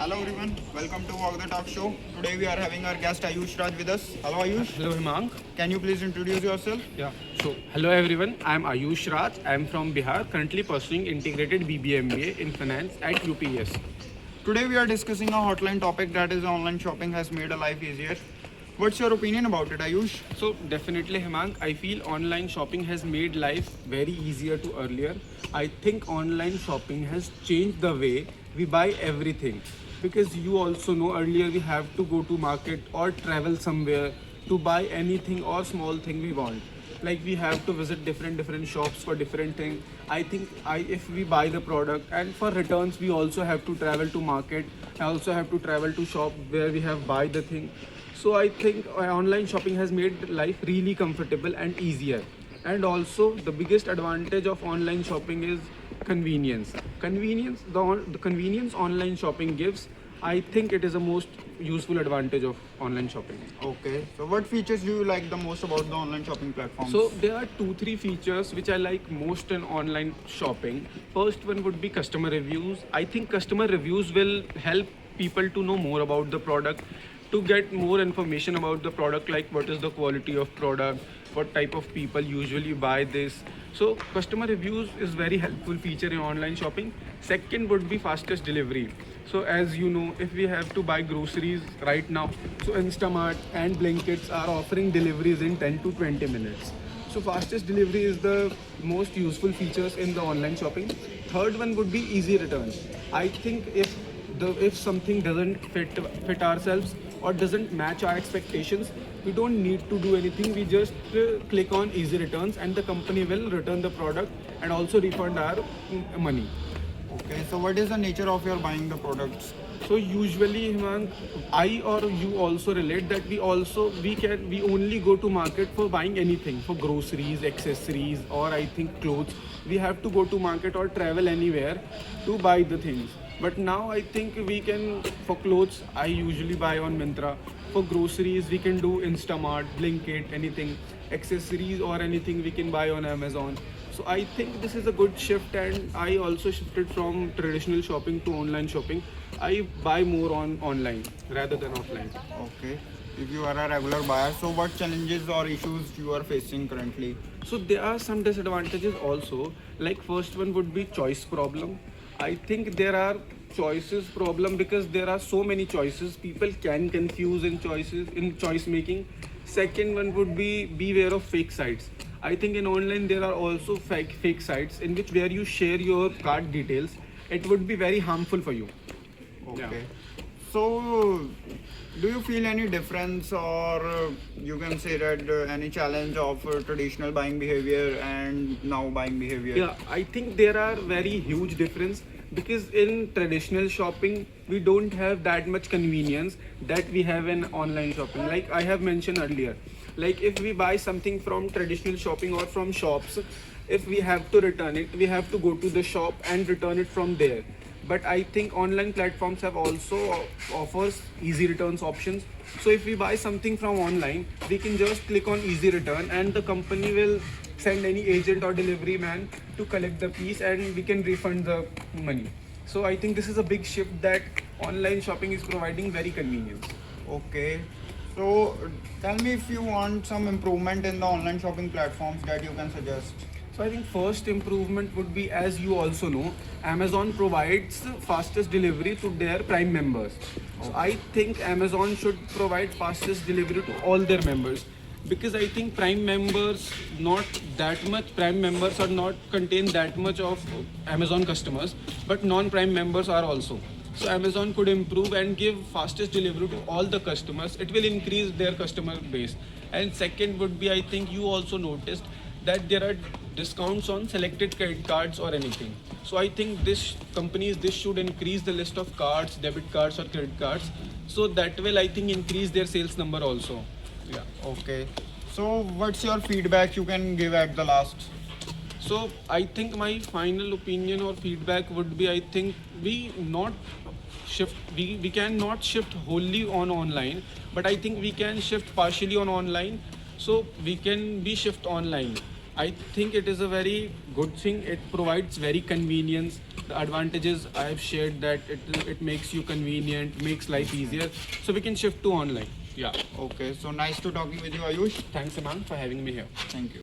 Hello everyone, welcome to Walk the Talk Show. Today we are having our guest Ayush Raj with us. Hello Ayush, Hello Himang. can you please introduce yourself? Yeah. So hello everyone. I'm Ayush Raj. I'm from Bihar, currently pursuing integrated BBMBA in finance at UPS. Today we are discussing a hotline topic that is online shopping has made a life easier. What's your opinion about it Ayush? So definitely Himang, I feel online shopping has made life very easier to earlier. I think online shopping has changed the way we buy everything because you also know earlier we have to go to market or travel somewhere to buy anything or small thing we want. Like we have to visit different shops for different things. I think I if we buy the product and for returns we also have to travel to market. I also have to travel to shop where we have buy the thing. So I think online shopping has made life really comfortable and easier. And also the biggest advantage of online shopping is convenience. The convenience online shopping gives, I think it is the most useful advantage of online shopping. Okay, so what features do you like the most about the online shopping platforms? So there are two, three features which I like most in online shopping. First one would be customer reviews. I think customer reviews will help people to know more about the product, to get more information about the product, like what is the quality of product, what type of people usually buy this. So customer reviews is very helpful feature in online shopping. Second would be fastest delivery. So as you know, if we have to buy groceries right now, so Instamart and Blinkits are offering deliveries in 10 to 20 minutes. So fastest delivery is the most useful features in the online shopping. Third one would be easy returns. I think if something doesn't fit ourselves or doesn't match our expectations, we don't need to do anything. We just click on easy returns and the company will return the product and also refund our money. Okay, so what is the nature of your buying the products? So usually, Himang, I or you also relate that we only go to market for buying anything, for groceries, accessories, or I think clothes. We have to go to market or travel anywhere to buy the things. But now I think we can, for clothes I usually buy on Myntra. For groceries we can do Instamart, Blinkit, anything. Accessories or anything we can buy on Amazon. So I think this is a good shift, and I also shifted from traditional shopping to online shopping. I buy more on online rather than offline. Okay, if you are a regular buyer, so what challenges or issues you are facing currently? So there are some disadvantages also. Like first one would be choice problem. I think there are choices problem because there are so many choices. People can confuse in choice making. Second one would be beware of fake sites. I think in online there are also fake sites in which where you share your card details. It would be very harmful for you. Yeah. Okay. So, do you feel any difference, or you can say that any challenge of traditional buying behavior and now buying behavior? Yeah, I think there are very huge difference because in traditional shopping we don't have that much convenience that we have in online shopping. Like I have mentioned earlier, like if we buy something from traditional shopping or from shops, if we have to return it, we have to go to the shop and return it from there. But I think online platforms have also offers easy returns options. So if we buy something from online, we can just click on easy return and the company will send any agent or delivery man to collect the piece and we can refund the money. So I think this is a big shift that online shopping is providing very convenience. Okay. So, tell me if you want some improvement in the online shopping platforms that you can suggest. So I think first improvement would be, as you also know, Amazon provides fastest delivery to their Prime members. So I think Amazon should provide fastest delivery to all their members because I think Prime members are not contain that much of Amazon customers, but non-Prime members are also. So Amazon could improve and give fastest delivery to all the customers. It will increase their customer base. And second would be, I think you also noticed that there are discounts on selected credit cards or anything. So I think this should increase the list of cards, debit cards or credit cards. So that will I think increase their sales number also. Yeah. Okay. So, what's your feedback you can give at the last? So I think my final opinion or feedback would be, I think we cannot shift wholly on online, but I think we can shift partially on online. So we can be shift online. I think it is a very good thing. It provides very convenience. The advantages I have shared, that it makes you convenient, makes life easier. So we can shift to online. Yeah. Okay, so nice to talking with you, Ayush. Thanks, Aman, for having me here. Thank you.